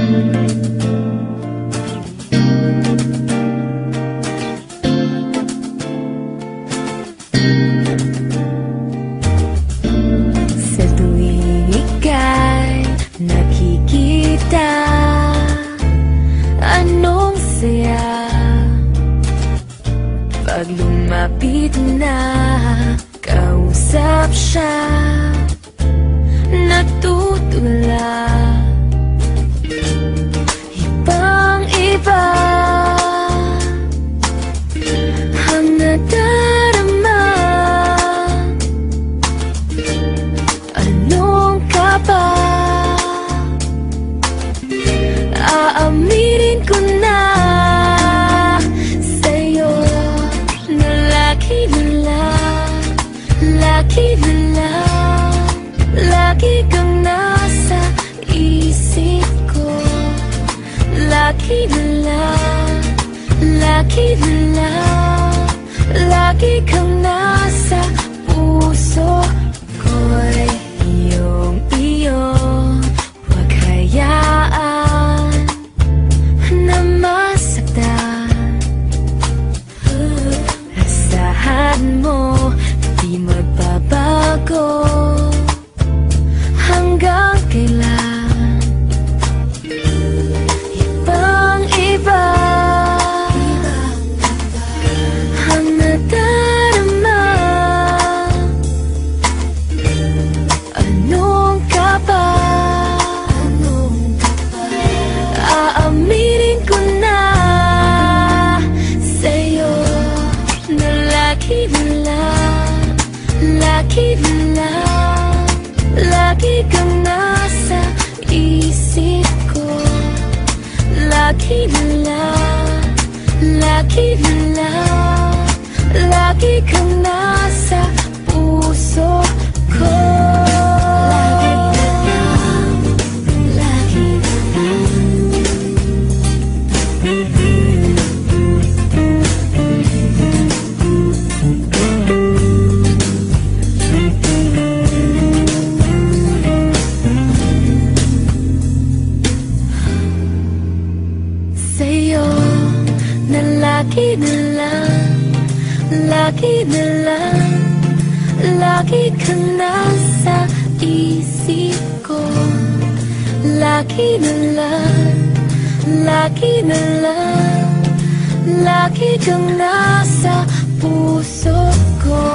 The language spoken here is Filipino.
Sa tuwing ika'y nakikita, anong saya pag lumapit na, kausap siya, natutula. Ibang-iba ang nadarama. Anong ka ba? Aaminin ko na sa'yo na lagi na lang, lagi na lang, lagi kang nasa isip ko. Lagi na lang, lagi na lang, lagi kang nasa puso ko'y iyong-iyo. Huwag hayaan na masaktan. Asahan mo, di magbabago hanggang kailan. Ibang-iba ang nadarama. Anong ka ba? Aaminin ko na sa'yo na lagi na lang, lagi na lang, lagi kang nasa isip ko. Lagi na lang, lagi na lang, lagi kang nasa puso ko. Lagi na lang, sa'yo na lagi na lang, lagi na lang, lagi kang nasa isip ko. Lagi na lang, lagi na lang, lagi kang nasa puso ko.